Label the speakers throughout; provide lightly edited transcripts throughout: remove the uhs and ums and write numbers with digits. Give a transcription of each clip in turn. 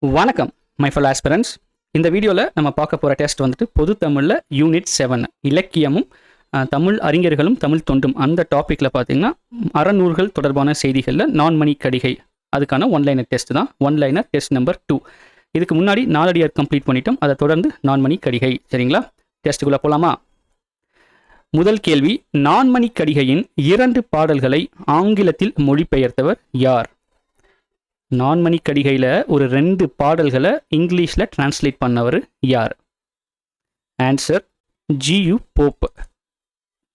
Speaker 1: வணக்கம் my fellow aspirants. இந்த வீடியோவில் நம்ம பார்க்க போகிற டெஸ்ட் வந்துட்டு பொது தமிழில் யூனிட் 7 இலக்கியமும் தமிழ் அறிஞர்களும் தமிழ் தொண்டும் அந்த டாப்பிக்கில் பார்த்தீங்கன்னா அறநூல்கள் தொடர்பான செய்திகளில் நான்மணி கடிகை அதுக்கான ஒன்லைனர் டெஸ்ட் தான். One-liner test number 2. இதுக்கு முன்னாடி 4 அடியார் கம்ப்ளீட் பண்ணிட்டோம். அதை தொடர்ந்து நான்மணி கடிகை. சரிங்களா, டெஸ்ட்டுக்குள்ளே போகலாமா? முதல் கேள்வி, நான்மணி கடிகையின் 2 பாடல்களை ஆங்கிலத்தில் மொழிபெயர்த்தவர் யார்? நான்மணி கடிகையில் ஒரு 2 பாடல்களை இங்கிலீஷில் டிரான்ஸ்லேட் பண்ணவர் யார்? Answer G U Pope.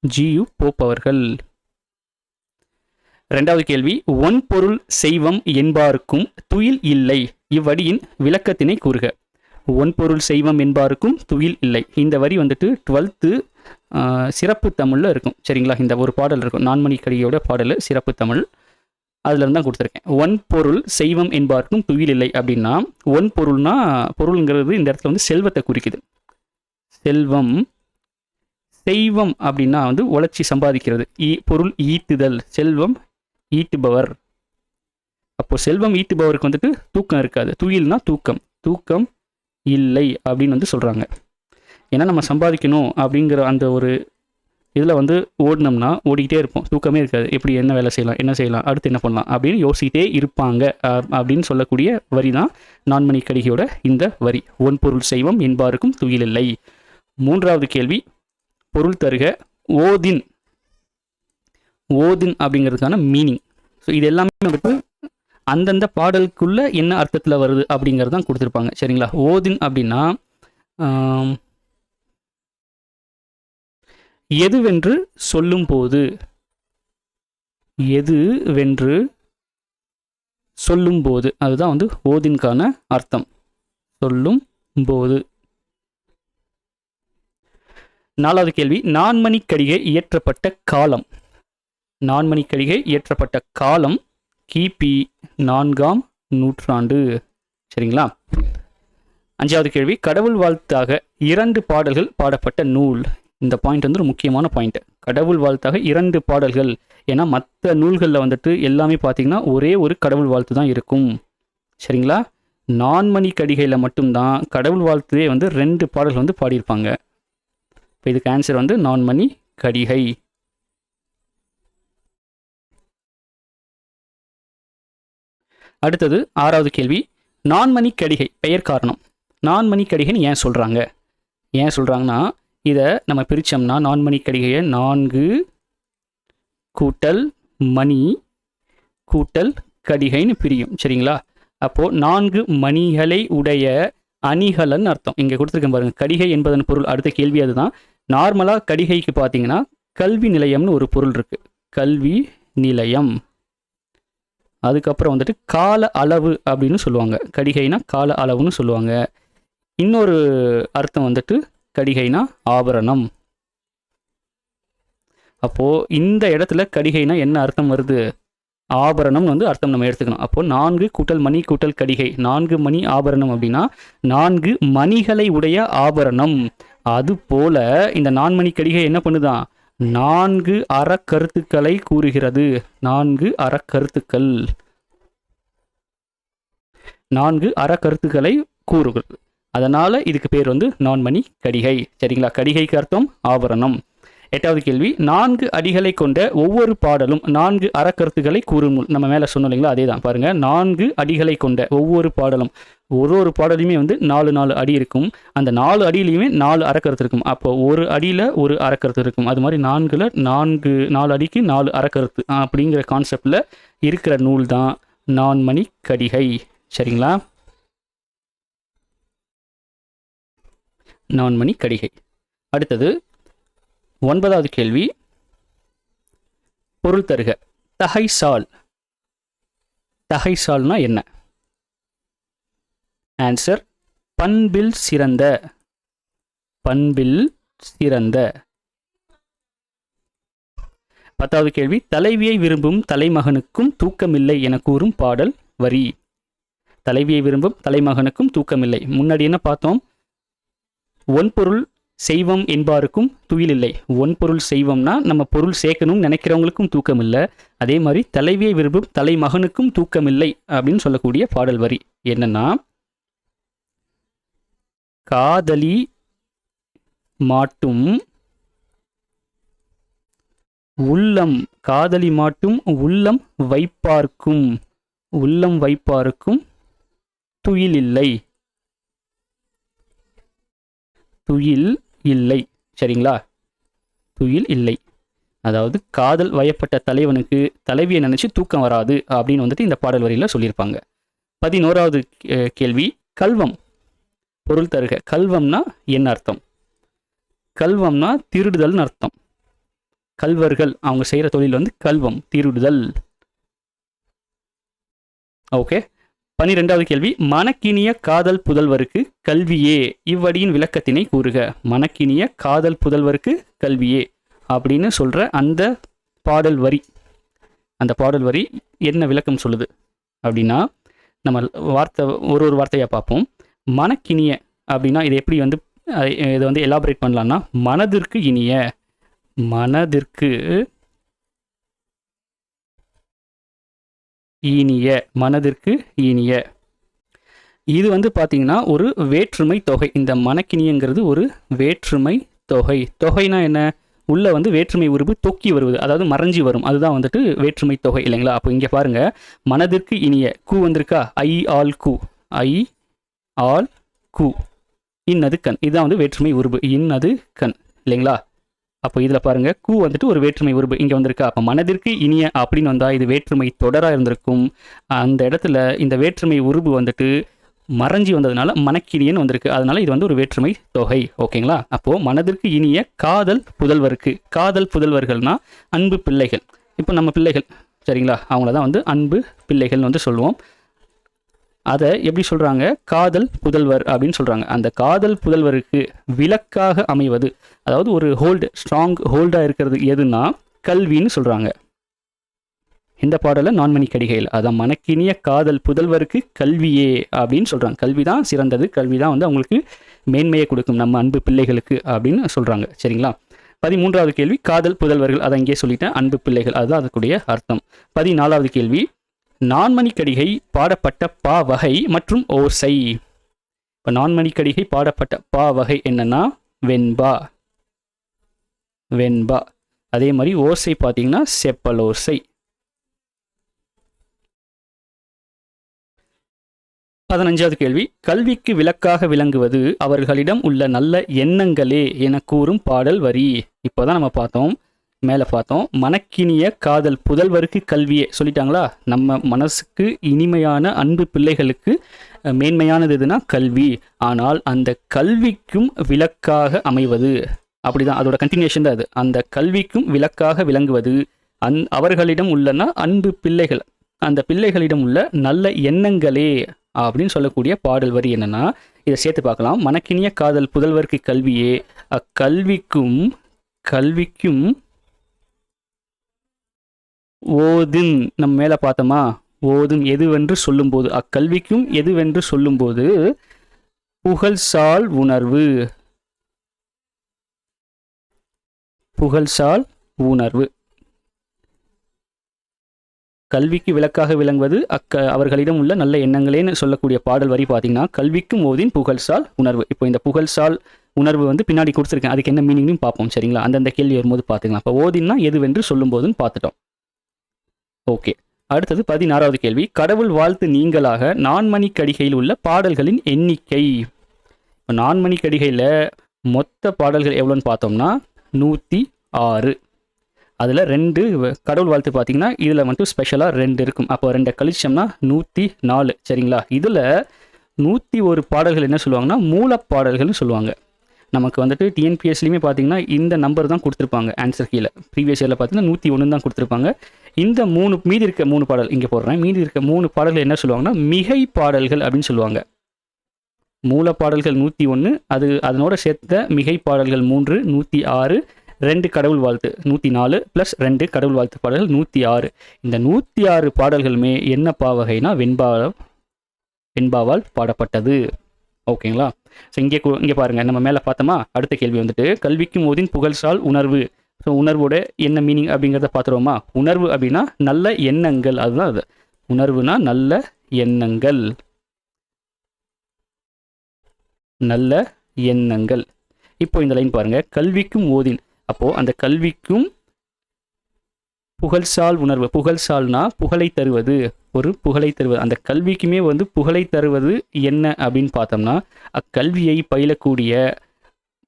Speaker 1: G U Pope அவர்கள். இரண்டாவது கேள்வி, ஒன்பொருள் செய்வம் என்பாருக்கும் துயில் இல்லை, இவ்வடியின் விளக்கத்தினை கூறுக. ஒன்பொருள் செய்வம் என்பாருக்கும் துயில் இல்லை. இந்த வரி வந்துட்டு 12th சிறப்பு தமிழில் இருக்கும். சரிங்களா, இந்த ஒரு பாடல் இருக்கும், நான்மணி கடிகையோட பாடல் சிறப்பு தமிழ். அதில் இருந்து தான் கொடுத்துருக்கேன். ஒன்பொருள் செய்வம் என்பாருக்கும் துயில் இல்லை அப்படின்னா, ஒன்பொருள்னா பொருளுங்கிறது இந்த இடத்துல வந்து செல்வத்தை குறிக்குது. செல்வம். செய்வம் அப்படின்னா வந்து உழைச்சி சம்பாதிக்கிறது. பொருள் ஈட்டுதல், செல்வம் ஈட்டுபவர். அப்போ செல்வம் ஈட்டுபவருக்கு வந்துட்டு தூக்கம் இருக்காது. துயில்னா தூக்கம். தூக்கம் இல்லை அப்படின்னு வந்து சொல்கிறாங்க. ஏன்னா நம்ம சம்பாதிக்கணும் அப்படிங்கிற அந்த ஒரு இதில் வந்து ஓடினோம்னா ஓடிக்கிட்டே இருப்போம், தூக்கமே இருக்காது. எப்படி என்ன வேலை செய்யலாம், என்ன செய்யலாம், அடுத்து என்ன பண்ணலாம் அப்படின்னு யோசிக்கிட்டே இருப்பாங்க அப்படின்னு சொல்லக்கூடிய வரி தான் நான்மணி கடிகையோட இந்த வரி. ஒன்பொருள் செய்வம் என்பாருக்கும் துயில் இல்லை. மூன்றாவது கேள்வி, பொருள் தருக. ஓதின். ஓதின் அப்படிங்கிறதுக்கான மீனிங். ஸோ இது எல்லாமே வந்துட்டு அந்தந்த பாடலுக்குள்ள என்ன அர்த்தத்தில் வருது அப்படிங்கிறது தான் கொடுத்துருப்பாங்க. சரிங்களா, ஓதின் அப்படின்னா எதுவென்று சொல்லும்போது. எதுவென்று சொல்லும்போது, அதுதான் வந்து ஓதின்கான அர்த்தம். சொல்லும் போது. நாலாவது கேள்வி, நான்மணி கடிகை இயற்றப்பட்ட காலம். நான்மணி கடிகை இயற்றப்பட்ட காலம் கிபி 4ஆம் நூற்றாண்டு. சரிங்களா. அஞ்சாவது கேள்வி, கடவுள் வாழ்த்தாக 2 பாடல்கள் பாடப்பட்ட நூல். இந்த பாயிண்ட் வந்து ஒரு முக்கியமான பாயிண்ட். கடவுள் வாழ்த்தாக 2 பாடல்கள். ஏன்னா மற்ற நூல்களில் வந்துட்டு எல்லாமே பார்த்தீங்கன்னா ஒரே ஒரு கடவுள் வாழ்த்து தான் இருக்கும். சரிங்களா, நான்மணி கடிகையில் மட்டும்தான் கடவுள் வாழ்த்துவே வந்து 2 பாடல்கள் வந்து பாடியிருப்பாங்க. இப்போ இதுக்கு ஆன்சர் வந்து நான்மணி கடிகை. அடுத்தது 6வது கேள்வி, நான்மணி கடிகை பெயர் காரணம். நான்மணி கடிகைன்னு ஏன் சொல்கிறாங்க? ஏன் சொல்கிறாங்கன்னா, இதை நம்ம பிரித்தோம்னா நான்மணி கடிகையை 4 கூட்டல் மணி கூட்டல் கடிகைன்னு பிரியும். சரிங்களா, அப்போது 4 மணிகளை உடைய அணிகலன் அர்த்தம். இங்கே கொடுத்துருக்கேன் பாருங்கள், கடிகை என்பதன் பொருள். அடுத்த கேள்வி அதுதான். நார்மலாக கடிகைக்கு பார்த்தீங்கன்னா கல்வி நிலையம்னு ஒரு பொருள் இருக்குது. கல்வி நிலையம். அதுக்கப்புறம் வந்துட்டு கால அளவு அப்படின்னு சொல்லுவாங்க. கடிகைனா கால அளவுன்னு சொல்லுவாங்க. இன்னொரு அர்த்தம் வந்துட்டு கடிகைனா ஆபரணம். அப்போது இந்த இடத்துல கடிகைனா என்ன அர்த்தம் வருது? ஆபரணம் வந்து அர்த்தம் நம்ம எடுத்துக்கணும். அப்போது 4 கூட்டல் மணி கூட்டல் கடிகை, 4 மணி ஆபரணம் அப்படின்னா 4 மணிகளை உடைய ஆபரணம். அதுபோல இந்த நான்மணி கடிகை என்ன பண்ணுதான்? 4 அறக்கருத்துக்களை கூறுகிறது. 4 அறக்கருத்துக்கள். 4 அறக்கருத்துக்களை கூறுகிறது. அதனால் இதுக்கு பேர் வந்து நான்மணி கடிகை. சரிங்களா, கடிகைக்கு அர்த்தம் ஆபரணம். 8வது கேள்வி, 4 அடிகளை கொண்ட ஒவ்வொரு பாடலும் 4 அறக்கருத்துக்களை கூறும் நூல். நம்ம மேலே சொன்னோம் இல்லைங்களா, அதே தான் பாருங்கள். 4 அடிகளை கொண்ட ஒவ்வொரு பாடலும், ஒரு பாடலையுமே வந்து 4 அடி இருக்கும். அந்த 4 அடியிலையுமே 4 அறக்கருத்து இருக்கும். அப்போ ஒரு அடியில் ஒரு அறக்கருத்து இருக்கும். அது மாதிரி 4 அடிக்கு 4 அறக்கருத்து அப்படிங்கிற கான்செப்டில் இருக்கிற நூல் தான் நான்மணி கடிகை. சரிங்களா, நான்மணி கடிகை. அடுத்தது 9வது கேள்வி, பொருள் தருக. தகைசால். தகைசால்னா என்ன? ஆன்சர் பண்பில் சிறந்த. பண்பில் சிறந்த. 10வது கேள்வி, தலைவியை விரும்பும் தலைமகனுக்கும் தூக்கமில்லை என கூறும் பாடல் வரி. தலைவியை விரும்பும் தலைமகனுக்கும் தூக்கமில்லை. முன்னாடி என்ன பார்த்தோம்? ஒன்பொருள் செய்வம் என்பாருக்கும் துயில் இல்லை. ஒன்பொருள் செய்வம்னா நம்ம பொருள் சேர்க்கணும்னு நினைக்கிறவங்களுக்கும் தூக்கம் இல்லை. அதே மாதிரி தலைவியை விரும்பும் தலைமகனுக்கும் தூக்கம் இல்லை அப்படின்னு சொல்லக்கூடிய பாடல் வரி என்னன்னா, காதலி மாட்டும் உள்ளம், காதலி மாட்டும் உள்ளம் வைப்பார்க்கும், உள்ளம் வைப்பார்க்கும் துயில் இல்லை, துயில் இல்லை. சரிங்களா? துயில் இல்லை. அதாவது காதல் வயப்பட்ட தலைவனுக்கு தலைவியை நினைச்சு தூக்கம் வராது அப்படின்னு வந்துட்டு இந்த பாடல் வரியில சொல்லியிருப்பாங்க. 11வது கேள்வி, கல்வம் பொருள் தருக. கல்வம்னா என்ன அர்த்தம்? கல்வம்னா திருடுதல்னு அர்த்தம். கல்வர்கள் அவங்க செய்யற தொழில் வந்து கல்வம், திருடுதல். ஓகே. 12வது கேள்வி, மனக்கினிய காதல் புதல்வருக்கு கல்வியே, இவ்வடியின் விளக்கத்தினை கூறுக. மனக்கினிய காதல் புதல்வருக்கு கல்வியே அப்படின்னு சொல்ற அந்த பாடல் வரி, அந்த பாடல் வரி என்ன விளக்கம் சொல்லுது அப்படின்னா, நம்ம வார்த்தை ஒரு வார்த்தையா பார்ப்போம். மனக்கினிய அப்படின்னா இதை எப்படி வந்து இதை வந்து எலாபரேட் பண்ணலாம்னா, மனதிற்கு இனிய, மனதிற்கு இனிய, மனதிற்கு இனிய. இது வந்து பார்த்தீங்கன்னா ஒரு வேற்றுமை தொகை. இந்த மனக்கினியங்கிறது ஒரு வேற்றுமை தொகை. தொகைனா என்ன? உள்ள வந்து வேற்றுமை உருவு தொக்கி வருவது, அதாவது மறைஞ்சி வரும், அதுதான் வந்துட்டு வேற்றுமை தொகை இல்லைங்களா? அப்போ இங்கே பாருங்க, மனதிற்கு இனிய கூ வந்திருக்கா? ஐ ஆல் கூ, ஐ ஆல் கூ, இன்னது கண், இதுதான் வந்து வேற்றுமை உருவு, இன்னது கண் இல்லைங்களா? அப்போ இதில் பாருங்க, கூ வந்துட்டு ஒரு வேற்றுமை உருவு இங்கே வந்திருக்கா. அப்போ மனதிற்கு இனிய அப்படின்னு வந்தால் இது வேற்றுமை தொடராக இருந்திருக்கும். அந்த இடத்துல இந்த வேற்றுமை உருவு வந்துட்டு மறைஞ்சி வந்ததுனால மனக்கினியன்னு வந்திருக்கு. அதனால இது வந்து ஒரு வேற்றுமை தொகை. ஓகேங்களா? அப்போது மனதிற்கு இனிய காதல் புதல்வருக்கு, காதல் புதல்வர்கள்னா அன்பு பிள்ளைகள். இப்போ நம்ம பிள்ளைகள் சரிங்களா, அவங்கள தான் வந்து அன்பு பிள்ளைகள்னு வந்து சொல்லுவோம். அதை எப்படி சொல்கிறாங்க? காதல் புதல்வர் அப்படின்னு சொல்கிறாங்க. அந்த காதல் புதல்வருக்கு விளக்காக அமைவது, அதாவது ஒரு ஹோல்டு, ஸ்ட்ராங் ஹோல்டாக இருக்கிறது எதுனா கல்வின்னு சொல்கிறாங்க. இந்த பாடலை நான்மணி கடிகையில், அதான் மனக்கினிய காதல் புதல்வருக்கு கல்வியே அப்படின்னு சொல்கிறாங்க. கல்வி தான் சிறந்தது, கல்வி தான் வந்து அவங்களுக்கு மேன்மையை கொடுக்கும் நம்ம அன்பு பிள்ளைகளுக்கு அப்படின்னு சொல்கிறாங்க. சரிங்களா? 13வது கேள்வி, காதல் புதல்வர்கள், அதை இங்கே சொல்லிட்டேன், அன்பு பிள்ளைகள், அதுதான் அதுக்குரிய அர்த்தம். 14வது கேள்வி, நான்மணி கடிகை பாடப்பட்ட பா வகை மற்றும் ஓசை. இப்போ நான்மணி கடிகை பாடப்பட்ட பா வகை என்னன்னா வெண்பா, வெண்பா. அதே மாதிரி ஓசை பார்த்தீங்கன்னா செப்பலோசை. 15வது கேள்வி, கல்விக்கு விளக்காக விளங்குவது அவர்களிடம் உள்ள நல்ல எண்ணங்களே என கூறும் பாடல் வரி. இப்போதான் நம்ம பார்த்தோம், மேலே பார்த்தோம், மனக்கினிய காதல் புதல்வருக்கு கல்வியே சொல்லிட்டாங்களா? நம்ம மனசுக்கு இனிமையான அன்பு பிள்ளைகளுக்கு மேன்மையானது எதுனா கல்வி. ஆனால் அந்த கல்விக்கும் விளக்காக அமைவது, அப்படிதான் அதோட கண்டினியூஷன் தான் அது. அந்த கல்விக்கும் விளக்காக விளங்குவது அவர்களிடம் உள்ளனா அன்பு பிள்ளைகள், அந்த பிள்ளைகளிடம் உள்ள நல்ல எண்ணங்களே அப்படின்னு சொல்லக்கூடிய பாடல் வரி என்னன்னா, இதை சேர்த்து பார்க்கலாம். மனக்கினிய காதல் புதல்வருக்கு கல்வியே, அக்கல்விக்கும் கல்விக்கும் ஓதும், நம்ம மேலே பார்த்தோமா, ஓதும் எதுவென்று சொல்லும்போது, அக்கல்விக்கும் எதுவென்று சொல்லும்போது புகழ்சால் உணர்வு, புகழ்சால் உணர்வு. கல்விக்கு விளக்காக விளங்குவது அவர்களிடம் உள்ள நல்ல எண்ணங்களேன்னு சொல்லக்கூடிய பாடல் வரி பார்த்தீங்கன்னா, கல்விக்கும் ஓதின் புகழ்சால் உணர்வு. இப்போ இந்த புகழ்சால் உணர்வு வந்து பின்னாடி கொடுத்துருக்கேன், அதுக்கு என்ன மீனிங்னு பார்ப்போம். சரிங்களா? அந்தந்த கேள்வி வரும்போது பார்த்துக்கலாம். இப்போ ஓதின்னா எதுவென்று சொல்லும் போதுன்னு பார்த்துட்டோம். ஓகே. அடுத்தது 16வது கேள்வி, கடவுள் வாழ்த்து நீங்களாக நான்மணி கடிகையில் உள்ள பாடல்களின் எண்ணிக்கை. இப்போ நான்மணி கடிகையில் மொத்த பாடல்கள் எவ்வளோன்னு பார்த்தோம்னா 106. அதில் 2 கடவுள் வாழ்த்து பார்த்தீங்கன்னா இதில் மட்டும் ஸ்பெஷலாக 2 இருக்கும். அப்போ 2 கழிச்சோம்னா 104. சரிங்களா? இதில் 101 பாடல்கள் என்ன சொல்லுவாங்கன்னா மூலப்பாடல்கள்னு சொல்லுவாங்க. நமக்கு வந்துட்டு டிஎன்பிஎஸ்லையுமே பார்த்தீங்கன்னா இந்த நம்பர் தான் கொடுத்துருப்பாங்க ஆன்சர் கீழே. ப்ரீவியஸ் இயரில் பார்த்தீங்கன்னா 101 தான் கொடுத்துருப்பாங்க. இந்த மீதி இருக்க 3 பாடல் இங்கே போடுறேன். மீதி இருக்க 3 பாடல்கள் என்ன சொல்லுவாங்கன்னா மிகை பாடல்கள் அப்படின்னு சொல்லுவாங்க. மூலப்பாடல்கள் 101, அதனோட சேர்த்த மிகை பாடல்கள் 3, 106, 2 கடவுள் வாழ்த்து 104 + 2 கடவுள் வாழ்த்து பாடல்கள் 106. இந்த 106 பாடல்களுமே என்ன பாவகைனா வெண்பாவால் பாடப்பட்டது. ஓகேங்களா? ஸோ இங்கே பாருங்கள், நம்ம மேலே பார்த்தோமா. அடுத்த கேள்வி வந்துட்டு கல்விக்கும் ஓதின் புகழ்சால் உணர்வு. ஸோ உணர்வோட என்ன மீனிங் அப்படிங்கிறத பார்த்துருவோமா. உணர்வு அப்படின்னா நல்ல எண்ணங்கள், அதுதான் அது. உணர்வுனா நல்ல எண்ணங்கள், நல்ல எண்ணங்கள். இப்போ இந்த லைன் பாருங்க, கல்விக்கும் ஓதின். அப்போ அந்த கல்விக்கும் புகழ்சால் உணர்வு, புகழ்சால்னா புகழை தருவது, ஒரு புகழை தருவது, அந்த கல்விக்குமே வந்து புகழை தருவது என்ன அப்படின்னு பார்த்தோம்னா அக்கல்வியை பயிலக்கூடிய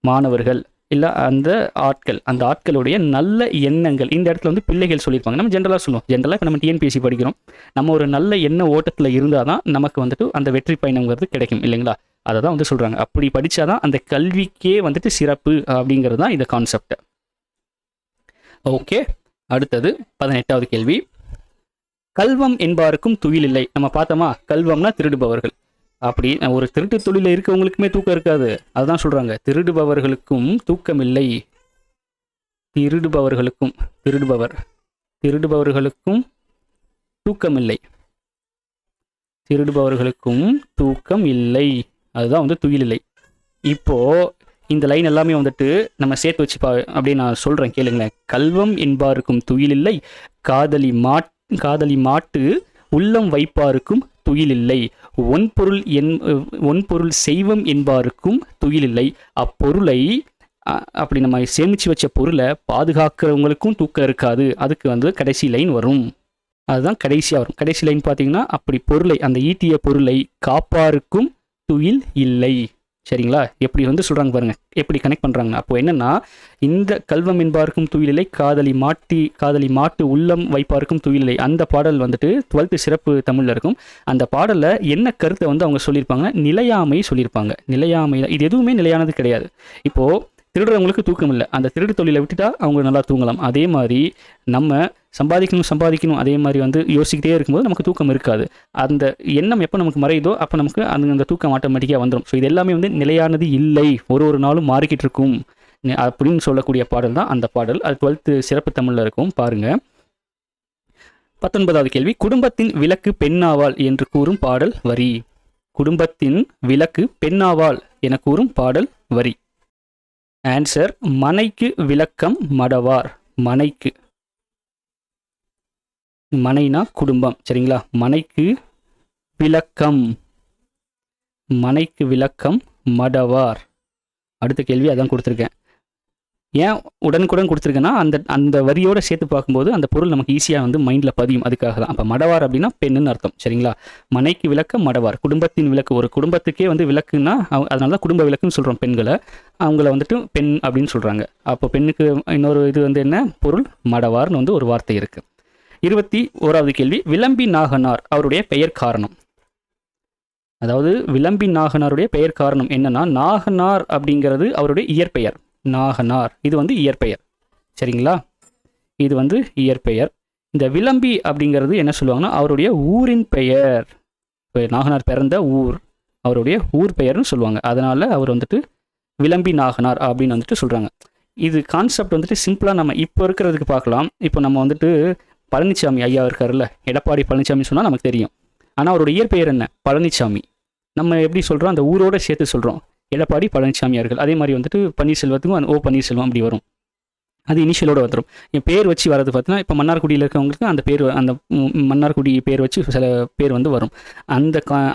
Speaker 1: மாணவர்கள் இல்லை அந்த ஆட்கள், அந்த ஆட்களுடைய நல்ல எண்ணங்கள். இந்த இடத்துல வந்து பிள்ளைகள் சொல்லியிருப்பாங்க. நம்ம ஜென்ரலாக சொல்லுவோம், ஜென்ரலாக இப்போ நம்ம டிஎன்பிஎஸ்சி படிக்கிறோம், நம்ம ஒரு நல்ல எண்ண ஓட்டத்தில் இருந்தால் தான் நமக்கு வந்துட்டு அந்த வெற்றி பயணங்கிறது கிடைக்கும் இல்லைங்களா? அதை தான் வந்து சொல்கிறாங்க. அப்படி படித்தாதான் அந்த கல்விக்கே வந்துட்டு சிறப்பு அப்படிங்கிறது தான் இந்த கான்செப்ட். ஓகே, அடுத்தது 18வது கேள்வி. கல்வம் என்பாருக்கும் துயில் இல்லை. நம்ம பார்த்தோமா, கல்வம்னா திருடுபவர்கள். அப்படி ஒரு திருட்டு தொழிலில் இருக்கவங்களுக்குமே தூக்கம் இருக்காது, அதுதான் சொல்கிறாங்க. திருடுபவர்களுக்கும் தூக்கம் இல்லை. திருடுபவர்களுக்கும் தூக்கம் இல்லை. திருடுபவர்களுக்கும் தூக்கம் இல்லை, அதுதான் வந்து துயில் இல்லை. இப்போது இந்த லைன் எல்லாமே வந்துட்டு நம்ம சேர்த்து வச்சு அப்படின்னு நான் சொல்கிறேன், கேளுங்களேன். கல்வம் என்பாருக்கும் துயில் இல்லை, காதலி மாட்டு உள்ளம் வைப்பாருக்கும் துயிலில்லை, ஒன்பொருள் செய்வம் என்பாருக்கும் துயிலில்லை, அப்பொருளை அப்படி நம்ம சேமித்து வச்ச பொருளை பாதுகாக்கிறவங்களுக்கும் தூக்கம் இருக்காது. அதுக்கு வந்து கடைசி லைன் வரும், அதுதான் கடைசியாக வரும். கடைசி லைன் பார்த்தீங்கன்னா, அப்படி பொருளை, அந்த ஈட்டிய பொருளை காப்பாருக்கும் துயில் இல்லை. சரிங்களா? எப்படி வந்து சொல்கிறாங்க பாருங்கள், எப்படி கனெக்ட் பண்ணுறாங்க. அப்போ என்னென்னா, இந்த கல்வம் என்பாருக்கும் துயிலில்லை, காதலி மாட்டு உள்ளம் வைப்பாருக்கும் துயிலில்லை, அந்த பாடல் வந்துட்டு 12th சிறப்பு தமிழில் இருக்கும். அந்த பாடலில் என்ன கருத்தை வந்து அவங்க சொல்லியிருப்பாங்க, நிலையாமை சொல்லியிருப்பாங்க. நிலையாமை, இது எதுவுமே நிலையானது கிடையாது. இப்போது திருடுறவங்களுக்கு தூக்கம் இல்லை, அந்த திருடு தொழிலை விட்டுட்டா அவங்க நல்லா தூங்கலாம். அதே மாதிரி நம்ம சம்பாதிக்கணும் அதே மாதிரி வந்து யோசிக்கிட்டே இருக்கும்போது நமக்கு தூக்கம் இருக்காது. அந்த எண்ணம் எப்போ நமக்கு மறையுதோ அப்போ நமக்கு அந்த தூக்கம் ஆட்டோமேட்டிக்காக வந்துடும். ஸோ இது எல்லாமே வந்து நிலையானது இல்லை, ஒரு நாளும் மாறிக்கிட்டு இருக்கும் அப்படின்னு சொல்லக்கூடிய பாடல் தான் அந்த பாடல். அது 12th சிறப்பு தமிழில் இருக்கும், பாருங்கள். 19வது கேள்வி. குடும்பத்தின் விளக்கு பெண்ணாவாள் என்று கூறும் பாடல் வரி. குடும்பத்தின் விளக்கு பெண்ணாவாள் என கூறும் பாடல் வரி. ஆன்சர், மனைக்கு விளக்கம் மடவார். மனைனா குடும்பம், சரிங்களா? மனைக்கு விளக்கம் மடவார். அடுத்த கேள்வி அதான் கொடுத்துருக்கேன். ஏன் உடனுக்குடன் கொடுத்துருக்கேன்னா, அந்த வரியோட சேர்த்து பார்க்கும்போது அந்த பொருள் நமக்கு ஈஸியாக வந்து மைண்டில் பதியும், அதுக்காக தான். அப்போ மடவார் அப்படின்னா பெண்ணுன்னு அர்த்தம், சரிங்களா? மனைக்கு விளக்கம் மடவார், குடும்பத்தின் விளக்கு. ஒரு குடும்பத்துக்கே வந்து விளக்குன்னா அதனால தான் குடும்ப விளக்குன்னு சொல்கிறோம். பெண்களை அவங்கள வந்துட்டு பெண் அப்படின்னு சொல்கிறாங்க. அப்போ பெண்ணுக்கு இன்னொரு இது வந்து என்ன பொருள், மடவார்னு வந்து ஒரு வார்த்தை இருக்குது. 21வது கேள்வி. விளம்பி நாகனார் அவருடைய பெயர் காரணம். அதாவது விளம்பி நாகனாருடைய பெயர் காரணம் என்னன்னா, நாகனார் அப்படிங்கிறது அவருடைய இயற்பெயர். நாகனார் இது வந்து இயற்பெயர், சரிங்களா? இது வந்து இயற்பெயர். இந்த விளம்பி அப்படிங்கிறது என்ன சொல்லுவாங்கன்னா, அவருடைய ஊரின் பெயர். இப்போ நாகனார் பிறந்த ஊர், அவருடைய ஊர் பெயர்னு சொல்லுவாங்க. அதனால அவர் வந்துட்டு விளம்பி நாகனார் அப்படின்னு வந்துட்டு சொல்கிறாங்க. இது கான்செப்ட் வந்துட்டு சிம்பிளாக நம்ம இப்போ இருக்கிறதுக்கு பார்க்கலாம். இப்போ நம்ம வந்துட்டு பழனிசாமி ஐயா இருக்காருல்ல, எடப்பாடி பழனிசாமி சொன்னால் நமக்கு தெரியும். ஆனால் அவரோட இயற்பெயர் என்ன, பழனிசாமி. நம்ம எப்படி சொல்கிறோம், அந்த ஊரோட சேர்த்து சொல்கிறோம், எடப்பாடி பழனிசாமி அவர்கள். அதே மாதிரி வந்துட்டு பன்னீர்செல்வத்துக்கும் ஓ பன்னீர்செல்வம் அப்படி வரும், அது இனிஷியலோடு வந்துடும். என் பேர் வச்சு வரது பார்த்தீங்கன்னா, இப்போ மன்னார்குடியில் இருக்கவங்களுக்கு அந்த பேர், அந்த மன்னார்குடி பேர் வச்சு சில பேர் வந்து வரும்.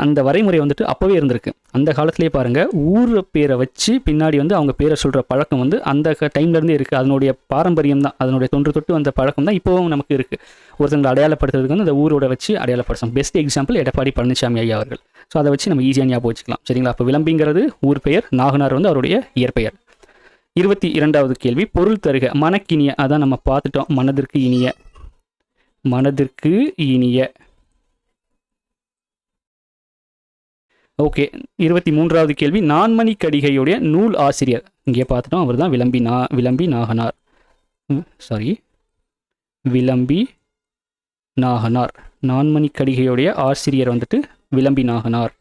Speaker 1: அந்த வரைமுறை வந்துட்டு அப்போவே இருந்திருக்கு. அந்த காலத்திலே பாருங்கள், ஊர் பேரை வச்சு பின்னாடி வந்து அவங்க பேரை சொல்கிற பழக்கம் வந்து அந்த டைம்லேருந்தே இருக்குது. அதனுடைய பாரம்பரியம் தான், அதனுடைய தொன்று தொட்டு அந்த பழக்கம் தான் இப்போவும் நமக்கு இருக்குது. ஒருத்தங்களை அடையாளப்படுத்துறதுக்கு வந்து அந்த ஊரோட வச்சு அடையாளப்படுத்தும். பெஸ்ட் எக்ஸாம்பிள் எடப்பாடி பழனிசாமி ஐயா அவர்கள். ஸோ அதை வச்சு நம்ம ஈஸியாக ஞாபகம் வச்சுக்கலாம், சரிங்களா? அப்போ விளம்பிங்கிறது ஊர் பெயர், நாகனார் வந்து அவருடைய இயற்பெயர். 22வது கேள்வி. பொருள் தருக. மனக்கினிய, அதான் நம்ம பார்த்துட்டோம். மனதிற்கு இனிய. ஓகே. 23வது கேள்வி. நான்மணி கடிகையுடைய நூல் ஆசிரியர். இங்கே பார்த்துட்டோம், அவர் தான் விளம்பி நாகனார். நான்மணி கடிகையுடைய ஆசிரியர் வந்துட்டு விளம்பி நாகனார்.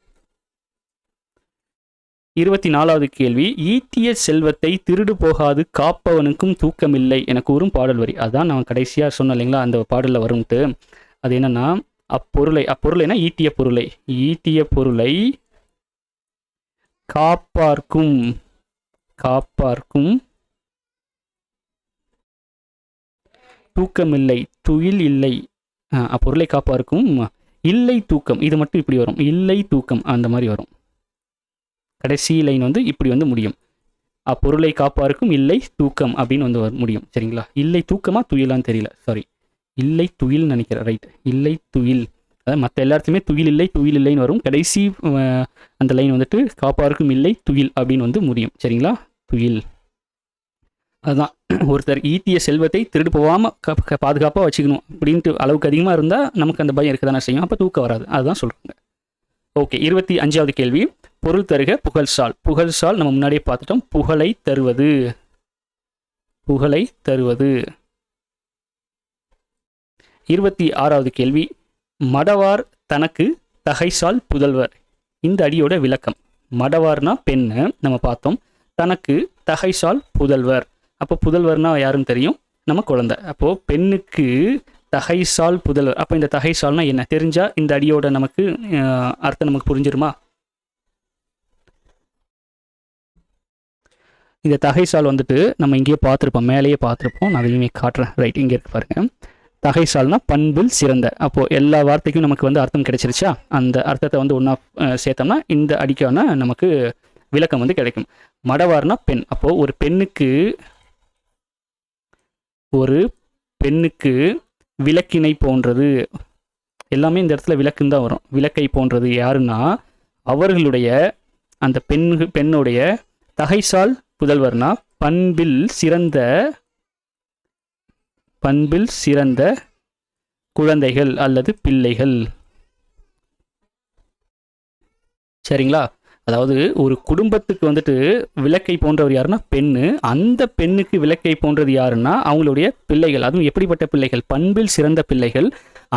Speaker 1: 24வது கேள்வி. ஈட்டிய செல்வத்தை திருடு போகாது காப்பவனுக்கும் தூக்கமில்லை என கூறும் பாடல் வரி. அதான் நான் கடைசியாக சொன்னேன் இல்லைங்களா, அந்த பாடலில் வரும்ட்டு. அது என்னன்னா, அப்பொருளைனா ஈட்டிய பொருளை காப்பார்க்கும் தூக்கமில்லை, துயில் இல்லை. அப்பொருளை காப்பார்க்கும் இல்லை தூக்கம், இது மட்டும் இப்படி வரும், இல்லை தூக்கம் அந்த மாதிரி வரும். கடைசி லைன் வந்து இப்படி வந்து முடியும். அப்பொருளை காப்பாருக்கும் இல்லை தூக்கம் அப்படின்னு வந்து முடியும். சரிங்களா? இல்லை தூக்கமா துயிலான்னு தெரியல, சாரி, இல்லை துயில் நினைக்கிறேன், ரைட், இல்லை துயில். அதாவது மற்ற எல்லாத்துலேயுமே துயில் இல்லைன்னு வரும். கடைசி அந்த லைன் வந்துட்டு காப்பாருக்கும் இல்லை துயில் அப்படின்னு வந்து முடியும். சரிங்களா? துயில். அதுதான், ஒருத்தர் ஈட்டிய செல்வத்தை திருடு போகாமல் பாதுகாப்பாக வச்சுக்கணும் அப்படின்ட்டு அளவுக்கு அதிகமாக இருந்தால் நமக்கு அந்த பயம் இருக்க தானே செய்யும். அப்போ தூக்கம் வராது. அதுதான் சொல்கிறாங்க. ஓகே, 25வது கேள்வி. பொருள் தருக புகழ்சால். புகழ்சால் நம்ம முன்னாடியே பார்த்துட்டோம். புகழை தருவது. புகழை தருவது. 26வது கேள்வி. மடவார் தனக்கு தகைசால் புதல்வர். இந்த அடியோட விளக்கம். மடவார்னா பெண்ணு நம்ம பார்த்தோம். தனக்கு தகைசால் புதல்வர். அப்போ புதல்வர்னா யாருன்னு தெரியும், நம்ம குழந்தை. அப்போது பெண்ணுக்கு தகைசால் புதல்வர். அப்போ இந்த தகைசால்னா என்ன தெரிஞ்சா இந்த அடியோட நமக்கு அர்த்தம் நமக்கு புரிஞ்சிருமா? இந்த தகைசால் வந்துட்டு நம்ம இங்கேயே பார்த்துருப்போம், மேலேயே பார்த்துருப்போம். நான் அதையுமே காட்டுறேன். ரைட், இங்கே இருக்கு பாருங்க. தகைசால்னா பண்பில் சிறந்த. அப்போது எல்லா வார்த்தைக்கும் நமக்கு வந்து அர்த்தம் கிடைச்சிருச்சா? அந்த அர்த்தத்தை வந்து ஒன்றா சேர்த்தோம்னா இந்த அடிக்கான நமக்கு விளக்கம் வந்து கிடைக்கும். மடவார்னா பெண். அப்போது ஒரு பெண்ணுக்கு விளக்கினை போன்றது. எல்லாமே இந்த இடத்துல விளக்குன்னு தான் வரும். விளக்கை போன்றது யாருன்னா அவர்களுடைய அந்த பெண்ணுடைய தகைசால் புதல்வர்னா பண்பில் சிறந்த குழந்தைகள் அல்லது பிள்ளைகள். சரிங்களா? அதாவது ஒரு குடும்பத்துக்கு வந்துட்டு விளக்கை போன்றவர் யாருன்னா பெண்ணு. அந்த பெண்ணுக்கு விளக்கை போன்றது யாருன்னா அவங்களுடைய பிள்ளைகள். அதுவும் எப்படிப்பட்ட பிள்ளைகள்? பண்பில் சிறந்த பிள்ளைகள்.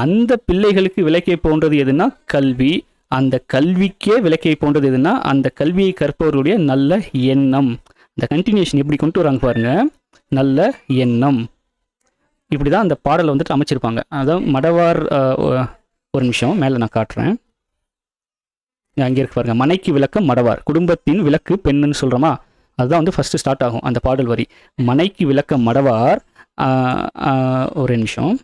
Speaker 1: அந்த பிள்ளைகளுக்கு விளக்கை போன்றது எதுனா கல்வி. அந்த கல்விக்கே விளக்கை போன்றது எதுனா அந்த கல்வியை கற்பவர்களுடைய நல்ல எண்ணம். இந்த கண்டினியூஷன் எப்படி கொண்டு வராங்க பாருங்க. நல்ல எண்ணம். இப்படி தான் அந்த பாடலை வந்துட்டு அமைச்சிருப்பாங்க. அதாவது மடவார், ஒரு நிமிஷம் மேலே நான் காட்டுறேன். அங்கே இருக்கு பாருங்க. மனைக்கு விளக்கம் மடவார். குடும்பத்தின் விளக்கு பெண்ணுன்னு சொல்கிறோமா? அதுதான் வந்து ஃபஸ்ட்டு ஸ்டார்ட் ஆகும் அந்த பாடல் வரி. மனைக்கு விளக்கம் மடவார். ஒரு நிமிஷம்.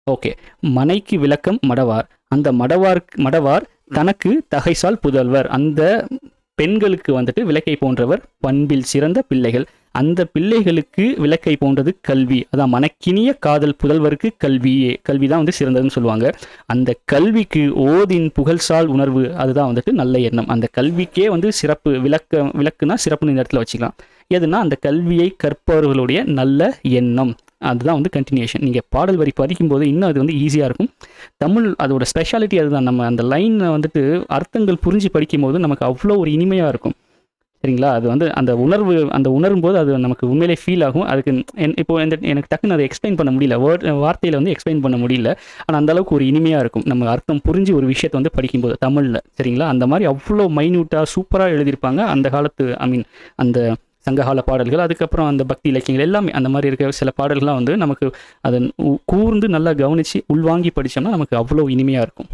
Speaker 1: ஓகே, மனைக்கு விளக்கம் மடவார். அந்த மடவார் தனக்கு தகைசால் புதல்வர். அந்த பெண்களுக்கு வந்துட்டு விளக்கை போன்றவர் பண்பில் சிறந்த பிள்ளைகள். அந்த பிள்ளைகளுக்கு விளக்கை போன்றது கல்வி. அதான் மனக்கினிய காதல் புதல்வருக்கு கல்வி தான் வந்து சிறந்ததுன்னு சொல்லுவாங்க. அந்த கல்விக்கு ஓதின் புகழ்சால் உணர்வு. அதுதான் வந்துட்டு நல்ல எண்ணம். அந்த கல்விக்கே வந்து சிறப்பு. விளக்குனா சிறப்புன்னு இந்த இடத்துல வச்சுக்கலாம். எதுனா அந்த கல்வியை கற்பவர்களுடைய நல்ல எண்ணம். அதுதான் வந்து கண்டினியூஷன். நீங்கள் பாடல் வரி படிக்கும்போது இன்னும் அது வந்து ஈஸியாக இருக்கும். தமிழ் அதோட ஸ்பெஷாலிட்டி அதுதான். நம்ம அந்த லைனை வந்துட்டு அர்த்தங்கள் புரிஞ்சு படிக்கும் போது நமக்கு அவ்வளோ ஒரு இனிமையாக இருக்கும். சரிங்களா? அது வந்து அந்த உணரும் போது அது நமக்கு உண்மையிலே ஃபீல் ஆகும். அதுக்கு இப்போ எனக்கு டக்குன்னு அதை எக்ஸ்பிளைன் பண்ண முடியல, வார்த்தையில் வந்து எக்ஸ்பிளைன் பண்ண முடியல. ஆனால் அந்தளவுக்கு ஒரு இனிமையாக இருக்கும் நம்ம அர்த்தம் புரிஞ்சு ஒரு விஷயத்தை வந்து படிக்கும்போது தமிழில். சரிங்களா? அந்த மாதிரி அவ்வளோ மைன்யூட்டாக சூப்பராக எழுதியிருப்பாங்க அந்த காலத்து, அந்த சங்ககால பாடல்கள். அதுக்கப்புறம் அந்த பக்தி இலக்கியங்கள் எல்லாமே அந்த மாதிரி இருக்க சில பாடல்கள்லாம் வந்து நமக்கு அதை கூர்ந்து நல்லா கவனித்து உள்வாங்கி படித்தோம்னா நமக்கு அவ்வளோ இனிமையாக இருக்கும்.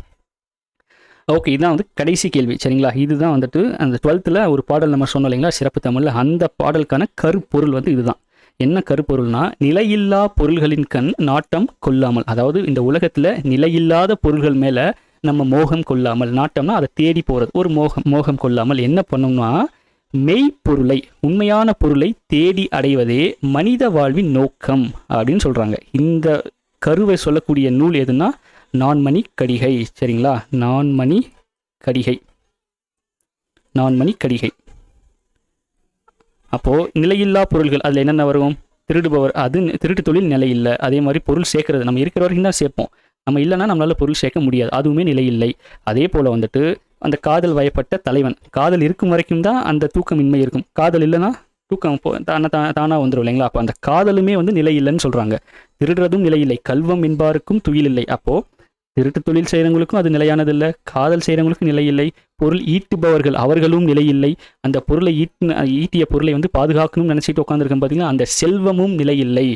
Speaker 1: ஓகே, இதுதான் வந்து கடைசி கேள்வி. சரிங்களா? இதுதான் வந்துட்டு அந்த 12th ஒரு பாடல் நம்ம சொன்னோம் இல்லைங்களா, சிறப்பு தமிழில். அந்த பாடலுக்கான கருப்பொருள் வந்து இதுதான். என்ன கருப்பொருள்னா, நிலையில்லா பொருள்களின் கண் நாட்டம் கொள்ளாமல். அதாவது இந்த உலகத்தில் நிலையில்லாத பொருள்கள் மேலே நம்ம மோகம் கொள்ளாமல். நாட்டம்னா அதை தேடி போகிறது. ஒரு மோகம் கொள்ளாமல் என்ன பண்ணோம்னா, மெய்ப்பொருளை, உண்மையான பொருளை தேடி அடைவதே மனித வாழ்வின் நோக்கம் அப்படின்னு சொல்கிறாங்க. இந்த கருவை சொல்லக்கூடிய நூல் எதுனா நான்மணி கடிகை. சரிங்களா? நான்மணி கடிகை. அப்போது நிலையில்லா பொருள்கள் அதில் என்னென்ன வரும்? திருடுபவர், அது திருட்டு தொழில் நிலையில்லை. அதே மாதிரி பொருள் சேர்க்கறது நம்ம இருக்கிற வரைக்கும் தான் சேர்ப்போம். நம்ம இல்லைன்னா நம்மளால் பொருள் சேர்க்க முடியாது, அதுவுமே நிலையில்லை. அதே போல் வந்துட்டு அந்த காதல் வயப்பட்ட தலைவன். காதல் இருக்கும் வரைக்கும் தான் அந்த தூக்கமின்மை இருக்கும். காதல் இல்லைன்னா தூக்கம் தானாக வந்துடும் இல்லைங்களா? அப்போ அந்த காதலுமே வந்து நிலை இல்லைன்னு சொல்கிறாங்க. திருடுறதும் நிலையில்லை. கல்வம் என்பாருக்கும் துயில் இல்லை. அப்போது திருட்டு தொழில் செய்கிறவங்களுக்கும் அது நிலையானதில்லை, காதல் செய்கிறவங்களுக்கும் நிலையில்லை. பொருள் ஈட்டுபவர்கள் அவர்களும் நிலையில்லை. அந்த பொருளை ஈட்டிய பொருளை வந்து பாதுகாக்கணும்னு நினச்சிட்டு உட்காந்துருக்கேன் பார்த்தீங்கன்னா, அந்த செல்வமும் நிலையில்லை.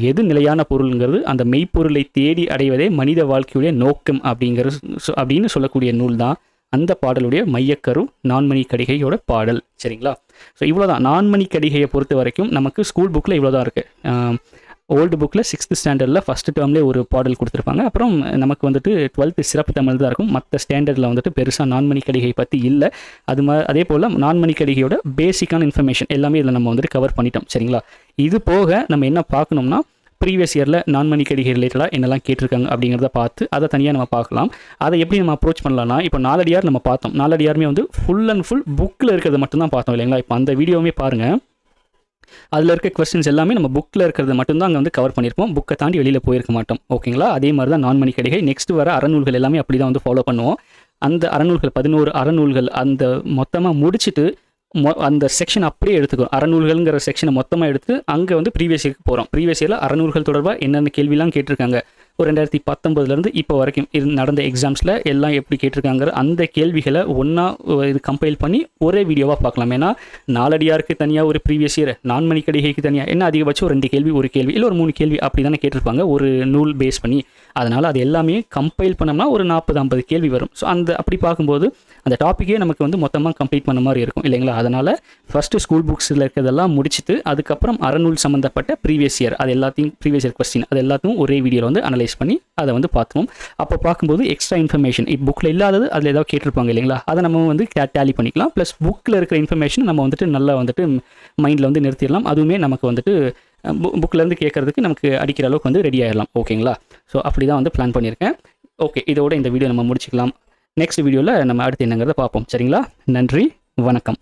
Speaker 1: எது நிலையான பொருளுங்கிறது அந்த மெய்ப்பொருளை தேடி அடைவதே மனித வாழ்க்கையுடைய நோக்கம் அப்படின்னு சொல்லக்கூடிய நூல் தான் அந்த பாடலுடைய மையக்கரு நான்மணி கடிகையோட பாடல். சரிங்களா? ஸோ இவ்வளோதான். நான்மணி கடிகையை பொறுத்த வரைக்கும் நமக்கு ஸ்கூல் புக்கில் இவ்வளோதான் இருக்குது. ஓல்டு புக்கில் 6th ஸ்டாண்டர்டில் ஃபஸ்ட்டு டேர்ம்லேயே ஒரு பாடல் கொடுத்துருப்பாங்க. அப்புறம் நமக்கு வந்துட்டு 12th சிறப்பு தமிழ் தான் இருக்கும். மற்ற ஸ்டாண்டர்டில் வந்துட்டு பெருசாக நான்மணி கடிகை பற்றி இல்லை. அதே போல் நான்மணி கடிகையோட பேசிக்கான இன்ஃபர்மேஷன் எல்லாமே இதில் நம்ம வந்துட்டு கவர் பண்ணிட்டோம். சரிங்களா? இது போக நம்ம என்ன பார்க்கணும்னா ப்ரீவியஸ் இயரில் நான்மணி கடிகை ரிலேட்டடாக என்னெல்லாம் கேட்டிருக்காங்க அப்படிங்கிறத பார்த்து அதை தனியாக நம்ம பார்க்கலாம். அதை எப்படி நம்ம அப்ரோச் பண்ணலாம்னா, இப்போ நாலடியார் நம்ம பார்த்தோம். நாலடியாருமே வந்து ஃபுல் அண்ட் ஃபுல் புக்கில் இருக்கிறத மட்டும்தான் பார்த்தோம் இல்லைங்களா? இப்போ அந்த வீடியோவுமே பாருங்கள். அதில் இருக்க கொஸ்டின்ஸ் எல்லாமே நம்ம புக்கில் இருக்கிறது மட்டும்தான் அங்கே வந்து கவர் பண்ணியிருப்போம். புக்கை தாண்டி வெளியில் போயிருக்க மாட்டோம். ஓகேங்களா? அதே மாதிரி தான் நான்மணி கடிகை. நெக்ஸ்ட் வர அறநூல்கள் எல்லாமே அப்படி தான் வந்து ஃபாலோ பண்ணுவோம். அந்த அறநூல்கள் 11 அறநூல்கள் அந்த மொத்தமாக முடிச்சுட்டு அந்த செக்ஷன் அப்படியே எடுத்துக்கிறோம். அறநூல்கள்ங்கிற செக்ஷனை மொத்தமாக எடுத்து அங்கே வந்து ப்ரீவியஸ் இயருக்கு போகிறோம். ப்ரீவியஸ் இயரில் அறநூல்கள் தொடர்பாக என்னென்ன கேள்விலாம் கேட்டிருக்காங்க, ஒரு 2019 இப்போ வரைக்கும் நடந்த எக்ஸாம்ஸில் எல்லாம் எப்படி கேட்டிருக்காங்கிற அந்த கேள்விகளை ஒன்றா இது கம்பைல் பண்ணி ஒரே வீடியோவாக பார்க்கலாம். ஏன்னா நாலடியாருக்கு தனியாக ஒரு ப்ரீவியஸ் இயர், நான்மணி கடிகைக்கு தனியாக என்ன அதிகபட்சம் ஒரு 2 கேள்வி, ஒரு கேள்வி இல்லை ஒரு 3 கேள்வி அப்படி தானே கேட்டிருப்பாங்க ஒரு நூல் பேஸ் பண்ணி. அதனால் அது எல்லாமே கம்பைல் பண்ணோம்னா ஒரு 40-50 கேள்வி வரும். ஸோ அப்படி பார்க்கும்போது அந்த டாப்பிக்கே நமக்கு வந்து மொத்தமாக கம்ப்ளீட் பண்ண மாதிரி இருக்கும் இல்லைங்களா? அதனால் ஃபஸ்ட்டு ஸ்கூல் புக்ஸில் இருக்கிறதெல்லாம் முடிச்சுட்டு அதுக்கப்புறம் அறநூல் சம்மந்தப்பட்ட ப்ரீவியஸ் இயர் அது எல்லாத்தையும் ப்ரீவியஸ் இயர் கொஸ்டின் அது எல்லாத்தையும் ஒரே வீடியோவில் வந்து அனலைஸ் பண்ணி அதை வந்து பார்த்துவோம். அப்போ பார்க்கும்போது எக்ஸ்ட்ரா இன்ஃபர்மேஷன் புக்கில் இல்லாதது அதில் ஏதாவது கேட்டிருப்பாங்க இல்லைங்களா? அதை நம்ம வந்து டேலி பண்ணிக்கலாம். ப்ளஸ் புக்கில் இருக்கிற இன்ஃபர்மேஷன் நம்ம வந்துட்டு நல்லா வந்துட்டு மைண்டில் வந்து நிறுத்திடலாம். அதுவுமே நமக்கு வந்துட்டு புக்கிலேருந்து கேட்குறதுக்கு நமக்கு அடிக்கிற அளவுக்கு வந்து ரெடி ஆகிடலாம். ஓகேங்களா? ஸோ அப்படி தான் வந்து பிளான் பண்ணியிருக்கேன். ஓகே, இதோட இந்த வீடியோ நம்ம முடிச்சுக்கலாம். நெக்ஸ்ட் வீடியோவில் நம்ம அடுத்து என்னங்கிறத பார்ப்போம். சரிங்களா? நன்றி, வணக்கம்.